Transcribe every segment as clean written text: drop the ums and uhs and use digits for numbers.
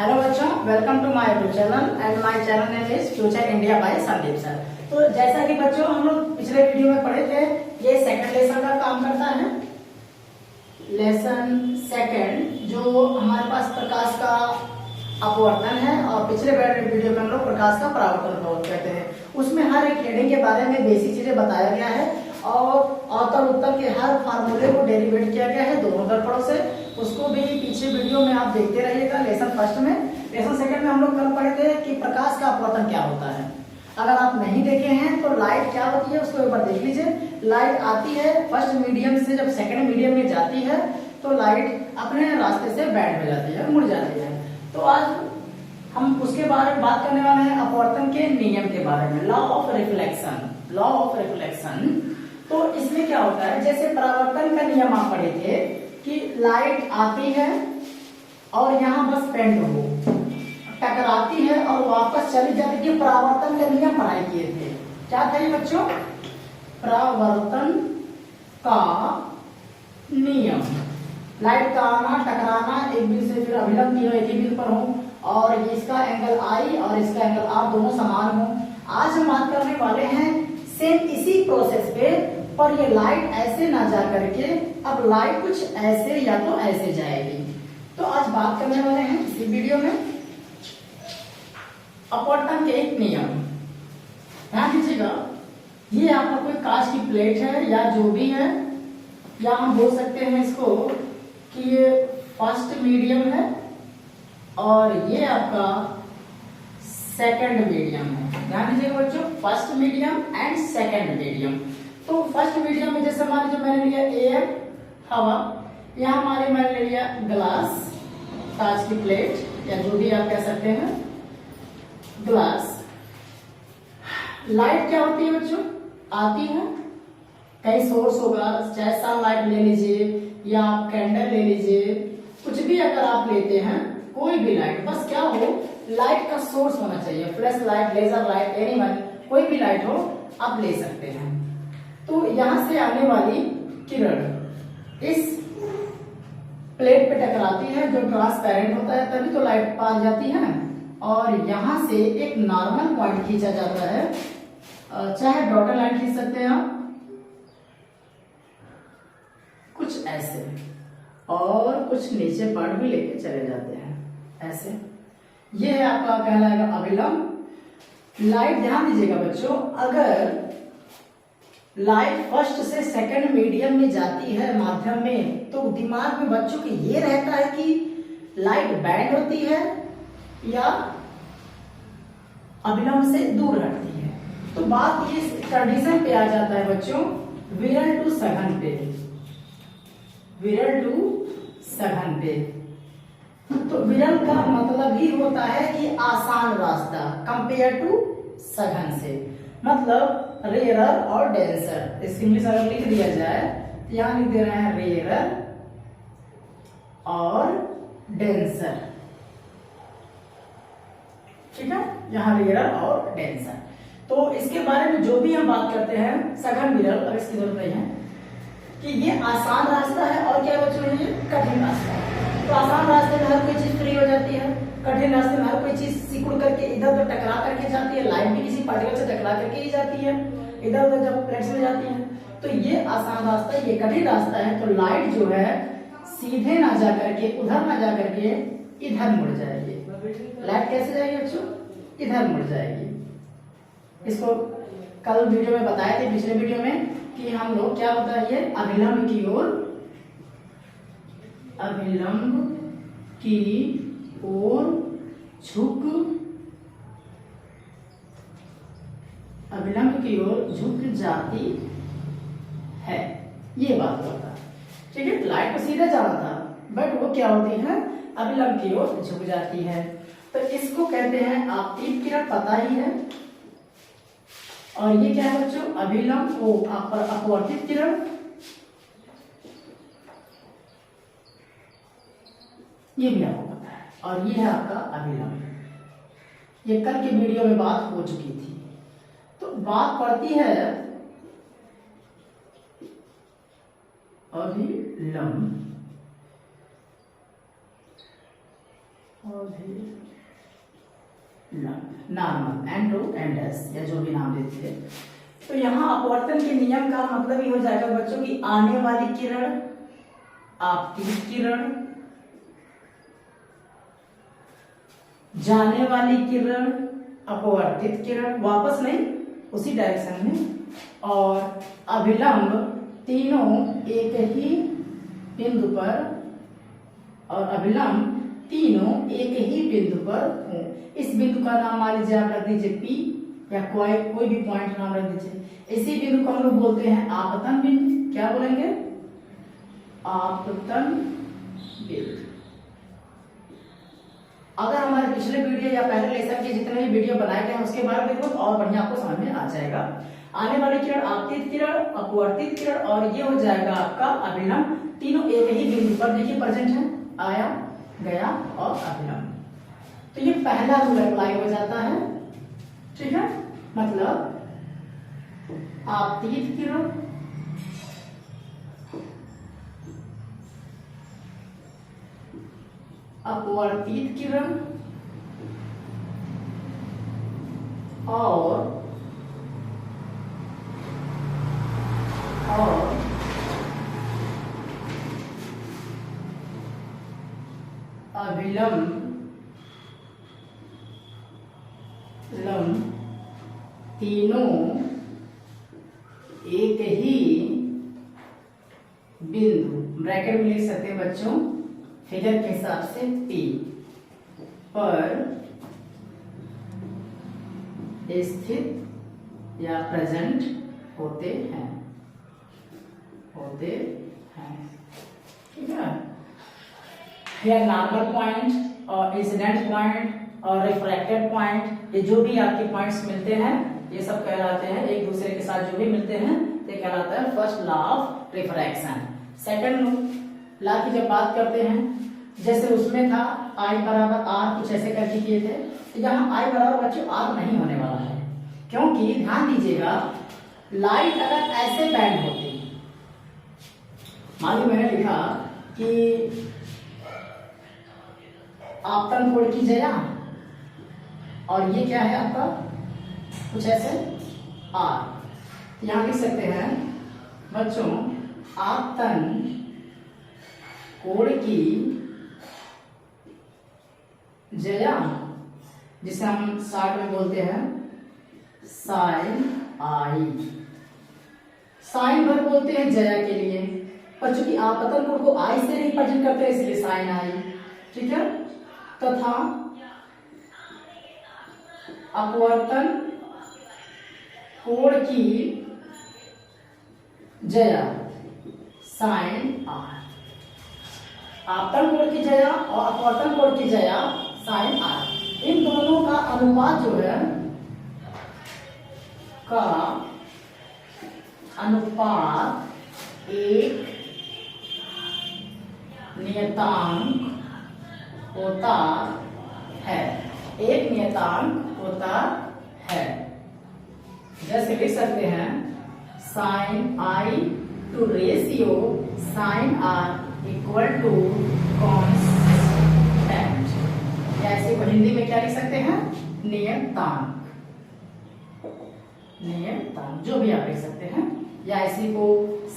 Hello बच्चों, welcome to my YouTube channel and my channel name is Future India by Sandeep sir. तो जैसा कि बच्चों हम लोग पिछले वीडियो में पढ़े थे, ये सेकंड लेसन का काम करता है। लेसन सेकंड जो हमारे पास प्रकाश का अपवर्तन है और पिछले वीडियो में हम लोग प्रकाश का परावर्तन करते हैं। उसमें हर एक हेडिंग के बारे में बेसिक चीजें बताया गया है और अवतल उत्तर के हर फार्मूले को डेरिवेट किया गया है दोनों दर्पणों से। उसको भी पीछे वीडियो में आप देखते रहिएगा। लेसन फर्स्ट में, लेसन सेकंड में हम लोग कल पढ़े थे कि प्रकाश का अपवर्तन क्या होता है। अगर आप नहीं देखे हैं तो लाइट क्या होती है उसको एक बार देख लीजिए। लाइट आती है फर्स्ट मीडियम से, जब सेकंड मीडियम में जाती है तो लाइट अपने रास्ते से बैंड हो जाती है, मुड़ जाती है। तो आज हम उसके बारे में बात करने वाले हैं, अपवर्तन के नियम के बारे में, law of reflection. Law of reflection, तो इसमें क्या होता है, जैसे परावर्तन का नियम आप पढ़े थे कि लाइट आती है और यहाँ बस बेंड हो, टकराती है और वापस चली जाती है। परावर्तन का नियम पढ़ाई किए थे। क्या था ये बच्चों? परावर्तन का नियम। लाइट का आना, टकराना, एक बिंदु से फिर अभिलंब, तीनों एक ही बिंदु पर हो और इसका एंगल आई और इसका एंगल आर दोनों समान हो। आज हम बात करने वाले हैं सेम इसी प्रोसेस पे, पर ये लाइट ऐसे ना जा करके अब लाइट कुछ ऐसे या तो ऐसे जाएगी। तो आज बात करने वाले हैं इसी वीडियो में अपवर्तन के एक नियम। ध्यान दीजिएगा, ये आपका कोई कांच की प्लेट है या जो भी है, या हम बोल सकते हैं इसको कि ये फर्स्ट मीडियम है और ये आपका सेकंड मीडियम है। ध्यान दीजिएगा बच्चों, first medium and second medium. तो फर्स्ट मीडियम में जैसे मान लीजिए मैंने लिया एयर, हवा, यहाँ हमारे मैंने लिया ग्लास, कांच की प्लेट या जो भी आप कह सकते हैं, ग्लास। लाइट क्या होती है बच्चों? आती है, कहीं सोर्स होगा, चाहे सनलाइट ले लीजिए या आप कैंडल ले लीजिए, कुछ भी अगर आप लेते हैं, कोई भी लाइट, बस क्या हो, लाइट का सोर्स होना चाहिए। Flash light, laser light, anyone, कोई भी लाइट हो आप ले सकते हैं। तो यहां से आने वाली किरण इस प्लेट पे टकराती है जो ट्रांसपेरेंट होता है, तभी तो लाइट पास जाती है ना। और यहां से एक नॉर्मल पॉइंट खींचा जाता है, चाहे डॉटर लाइन खींच सकते हैं आप, कुछ ऐसे, और कुछ नीचे पार्ट भी लेके चले जाते हैं ऐसे। ये है आपका कहलाएगा अभिलंब। लाइट, ध्यान दीजिएगा बच्चों, अगर लाइट फर्स्ट से सेकंड मीडियम में जाती है माध्यम में, तो दिमाग में बच्चों के ये रहता है कि लाइट बैंड होती है या अभिलंब से दूर हटती है। तो बात ये कंडीशन पे आ जाता है बच्चों, विरल टू सघन पे, विरल टू सघन पे। तो विरल का मतलब ही होता है कि आसान रास्ता, कंपेयर टू सघन से, मतलब रेयरर और डेंसर। इसकी इंग्लिश अगर लिख दिया जाए तो यहां लिख दे रहे हैं रेयरर और डेंसर, ठीक है, यहाँ रेयरर और डेंसर। तो इसके बारे में जो भी हम बात करते हैं, सघन विरल, अब इसकी जरूरत नहीं है कि ये आसान रास्ता है और क्या बच्चों, ये कठिन रास्ता है। तो आसान रास्ते में हर कोई चीज फ्री हो जाती है, कठिन रास्ते में हर कोई चीज सिकुड़ करके इधर उधर टकरा करके जाती है। लाइट भी किसी पार्टिकल से टकरा करके ही जाती है, इधर उधर जब प्लेट्स में जाती है। तो ये आसान रास्ता, ये कठिन रास्ता है। तो लाइट जो है सीधे ना जा करके, उधर ना जा करके इधर मुड़ जाएगी। लाइट कैसे जाएगी बच्चों? इधर मुड़ जाएगी। इसको कल वीडियो में बताए थे, पिछले वीडियो में, कि हम लोग क्या होता है, ये अभिलंब की ओर, अभिलंब की ओर झुक, अभिलंब की ओर झुक जाती है, ये बात होता है, ठीक है। लाइट को सीधे जाना था, बट वो क्या होती है, अभिलंब की ओर झुक जाती है। तो इसको कहते हैं आपतित किरण, पता ही है। और ये क्या है बच्चों? अभिलंब को अपवर्तित किरण, ये भी आपको पता है। और ये है आपका अभिलंब। ये कल के वीडियो में बात हो चुकी थी। तो बात पड़ती है अभिलंब नॉर्मल N2 N' या जो भी नाम देते हैं। तो यहाँ अपवर्तन के नियम का मतलब ये हो जाएगा बच्चों की आने वाली किरण आपतित किरण, जाने वाली किरण अपवर्तित किरण, वापस नहीं उसी डायरेक्शन में, और अभिलंब तीनों एक ही बिंदु पर, और अभिलंब तीनों एक ही बिंदु पर हों। इस बिंदु का नाम मान लीजिए आप रख दीजिए P, या कोई भी पॉइंट नाम रख दीजिए। इसी बिंदु को हम लोग बोलते हैं आपतन बिंदु। क्या बोलेंगे? आपतन बिंदु। अगर हमारे पिछले वीडियो या पहले लेसन के जितने भी वीडियो बनाए गए हैं उसके बारे में देखो तो और बढ़िया आपको समझ में आ जाएगा। आने वाली किरण आपतित किरण, अपवर्तित किरण, और ये हो जाएगा आपका अभिलंब, तीनों एक ही बिंदु पर। देखिए प्रेजेंट है, आया गया और अभिलंब। तो ये पहला रूल अप्लाई हो जाता है, ठीक है। मतलब आपतित किरण, अपवर्तित किरण और अभिलंब तीनों एक ही बिंदु, ब्रैकेट में लिख सकते हैं बच्चों फिगर के हिसाब से P पर स्थित या प्रेजेंट होते हैं, ठीक है। या नॉर्मल पॉइंट और इंसिडेंट पॉइंट और रिफ्रैक्टेड पॉइंट, ये जो भी आपके पॉइंट्स मिलते हैं ये सब कहलाते हैं, एक दूसरे के साथ जो भी मिलते हैं ये कहलाता है first law of refraction. Second law की जब बात करते हैं, जैसे उसमें था I बराबर R, कुछ ऐसे करके किए थे, तो यहाँ I बराबर बच्चों R नहीं होने वाला है, क्योंकि ध्यान दीजिएगा लाइट अगर ऐसे बैंड होती, मान लो मैंने लिखा कि आपतन कोण की जया, और ये क्या है आपका कुछ ऐसे R, यहां लिख सकते हैं बच्चों आपतन कोण की जया, जिसे हम शॉर्ट में बोलते हैं साइन आई। साइन भर बोलते हैं जया के लिए, पर चूंकि आपतन कोण को आई से रिप्रेजेंट करते हैं इसलिए साइन आई, ठीक है। तथा अपवर्तन कोण की जया साइन आर। आपतन कोण की जया और अपवर्तन कोण की जया साइन आर, इन दोनों का अनुपात जो है का अनुपात एक नियतांक होता है, एक नियतांक होता है। जैसे लिख सकते हैं sine i to ratio sine r equal to constant, या ऐसे को हिंदी में क्या लिख सकते हैं नियतांक, नियतांक जो भी आप लिख सकते हैं, या इसी को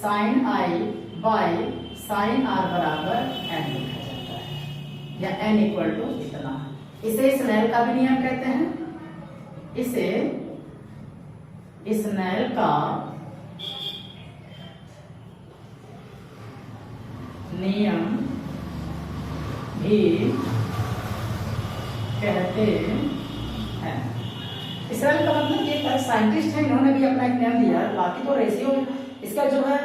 sine i by sine r बराबर n लिखा जाता है, या n इक्वल टू इतना। इसे स्नेल का भी नियम कहते हैं, इसे स्नेल का नियम भी कहते हैं। स्नेल का मतलब ये साइंटिस्ट है, इन्होंने भी अपना एक नियम दिया है। बाकी तो रेशियो इसका जो है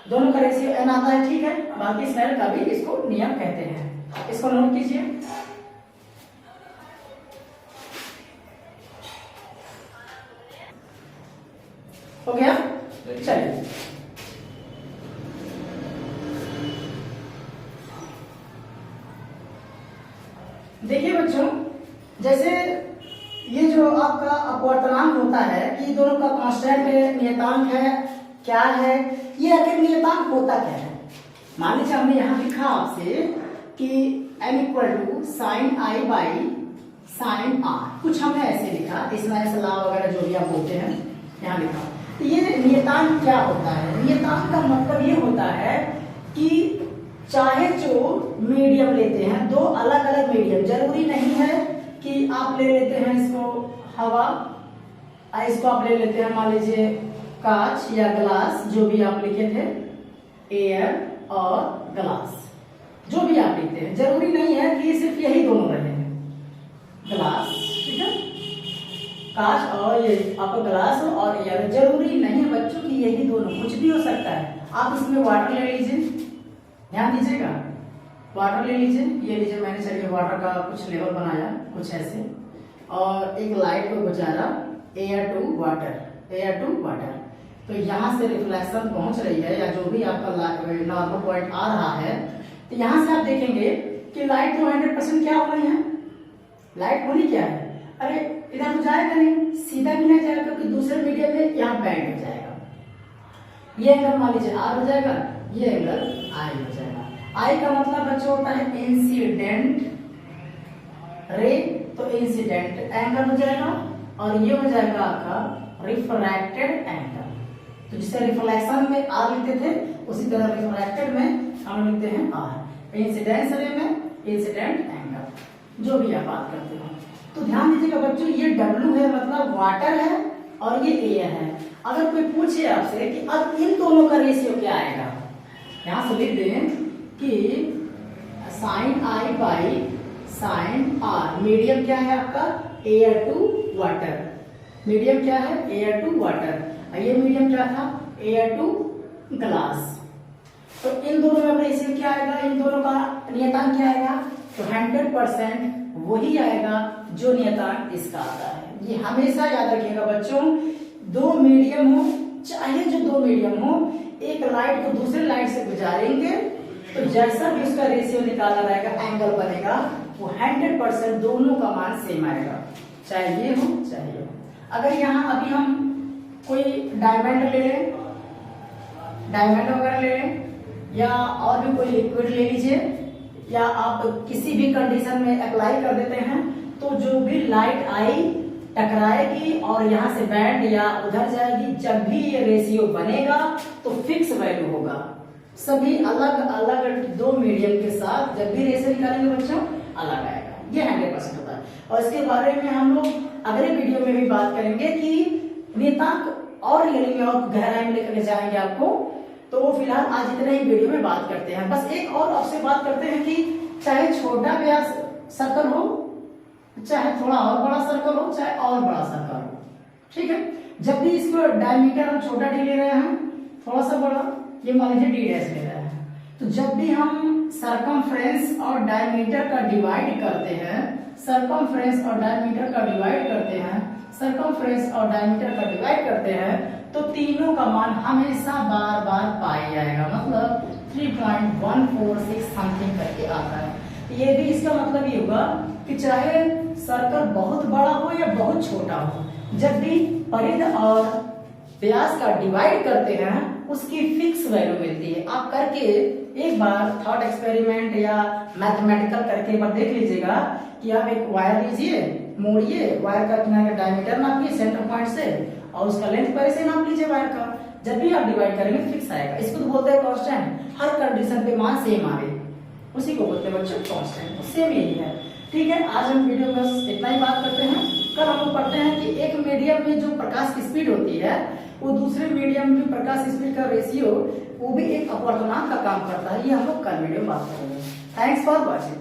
दोनों का रेशियो n आता है, ठीक है। बाकी स्नेल का भी इसको नियम कहते हैं, इसको नोट कीजिए। हो गया, चलिए देखिए बच्चों, जैसे ये जो आपका अपवर्तनांक होता है कि दोनों का कांस्टेंट नियतांक है, क्या है ये आखिर नियतांक होता क्या है। मान लीजिए हमने यहाँ लिखा आपसे कि m equal to sine i by sine r. कुछ हमने ऐसे लिखा, इसमें ऐसा ला वगैरह जो भी आप बोलते हैं यहाँ लिखा। तो ये नियतांक क्या होता है? नियतांक का मतलब ये होता है कि चाहे जो मीडियम लेते हैं, दो अलग अलग मीडियम, जरूरी नहीं है कि आप ले लेते हैं इसको हवा, इसको आप ले लेते हैं मान लीजिए कांच या ग्लास, जो भी आप लिखे थे, एयर और ग्लास, जो भी आप लिखते हैं, जरूरी नहीं है कि सिर्फ यही दोनों रहे, ग्लास, ठीक है, कांच और ये आपका ग्लास और एयर, जरूरी नहीं है बच्चों की यही दोनों, कुछ भी हो सकता है। आप इसमें वाटर ले लीजिए, ध्यान दीजिएगा, वाटर ले लीजिए, ये लीजिए, मैंने चलिए वाटर का कुछ लेवल बनाया कुछ ऐसे, और एक लाइट को गुजारा air to water, air to water. तो यहाँ से रिफ्लेक्शन पहुंच रही है या जो भी आपका नॉर्मल पॉइंट आ रहा है, तो यहाँ से आप देखेंगे कि लाइट तो 100% क्या हो रही है, लाइट होनी क्या है, अरे इधर तो जाएगा नहीं, सीधा भी नहीं जाएगा क्योंकि दूसरे मीडियम में यहाँ बैंड हो जाएगा। ये एंगल मान लीजिए आर हो जाएगा, ये एंगल आई हो जाएगा। आई का मतलब बच्चों होता है इंसिडेंट रे, तो इंसिडेंट एंगल हो जाएगा, और ये हो जाएगा आपका रिफ्रैक्टेड एंगल। तो जिसे रिफ्लेक्शन में आर लिखते थे, उसी तरह रिफ्रैक्टेड में हम लिखते हैं आर। इंसिडेंस रे में इंसिडेंट एंगल, जो भी आप बात करते हो। तो ध्यान दीजिएगा बच्चों, ये W है मतलब वाटर है और ये एयर है। अगर कोई पूछे आपसे कि अब इन दोनों का रेशियो क्या आएगा, यहां से लिख दें कि sine i by sine r, medium क्या है आपका, एयर टू वाटर, मीडियम क्या है, एयर टू वाटर, ये मीडियम क्या था, एयर टू ग्लास। तो इन दोनों में रेशियो क्या आएगा, इन दोनों का नियतांक क्या आएगा, तो 100% वही आएगा जो नियतांक इसका आता है। ये हमेशा याद रखिएगा बच्चों, दो मीडियम हो, चाहे जो दो मीडियम हो, एक लाइट को दूसरे लाइट से गुजारेंगे तो जैसा भी उसका रेशियो निकाला रहेगा, एंगल बनेगा, वो 100% दोनों का मान सेम आएगा, चाहे ये हो चाहे ये हो। अगर यहाँ अभी हम कोई डायमंड ले लें, डायमंड वगैरह ले लें, या और भी कोई लिक्विड ले लीजिए, या आप किसी भी कंडीशन में अप्लाई कर देते हैं, तो जो भी लाइट आई टकराएगी और यहाँ से बैंड या उधर जाएगी, जब भी ये रेशियो बनेगा तो फिक्स वैल्यू होगा। सभी अलग अलग दो मीडियम के साथ जब भी रेशियो निकालेंगे बच्चों अलग आएगा, ये 100% होता है। और इसके बारे में हम लोग अगले वीडियो में भी बात करेंगे कि नियतांक और रियलिंग में और गहराई में लेकर जाएंगे आपको। तो फिलहाल आज इतने ही वीडियो में बात करते हैं। बस एक और आपसे बात करते हैं कि चाहे छोटा व्यास सर्कल हो, चाहे थोड़ा और बड़ा सर्कल हो, चाहे और बड़ा सर्कल हो, ठीक है, जब भी इसको डायमीटर हम छोटा डी ले रहे हैं, थोड़ा सा बड़ा, ये मान लीजिए डी डैश ले रहे हैं, तो जब भी हम सरकमफ्रेंस और डायमीटर का डिवाइड करते हैं, सरकमफ्रेंस और डायमीटर का डिवाइड करते हैं, सरकमफ्रेंस और डायमीटर का डिवाइड करते हैं, तो तीनों का मान हमेशा बार बार पाया जाएगा, मतलब 3.146 समथिंग करके आता है। ये भी इसका मतलब ये होगा कि चाहे सर्कल बहुत बड़ा हो या बहुत छोटा हो, जब भी परिध और व्यास का डिवाइड करते हैं उसकी फिक्स वैल्यू मिलती है। आप करके एक बार थॉट एक्सपेरिमेंट या मैथमेटिकल करके एक बार देख लीजिएगा कि आप एक वायर लीजिए, मोड़िए, वायर का किनारे का डायमीटर नापिए सेंटर पॉइंट से, और उसका लेंथ पहले से नाप लीजिए वायर का, जब भी आप डिवाइड करेंगे फिक्स आएगा। इसको तो बोलते हैं कांस्टेंट, हर कंडीशन पे मान सेम आवे, उसी को बोलते हैं बच्चों कांस्टेंट, तो सेम यही है। ठीक है, आज हम वीडियो में इतना ही बात करते हैं। कल हम लोग पढ़ते हैं कि एक मीडियम में जो प्रकाश की स्पीड होती है वो दूसरे मीडियम में प्रकाश स्पीड का रेशियो, वो भी एक अपवर्तनांक का काम करता है। ये हम लोग कल वीडियो में बात करेंगे। Thanks for watching.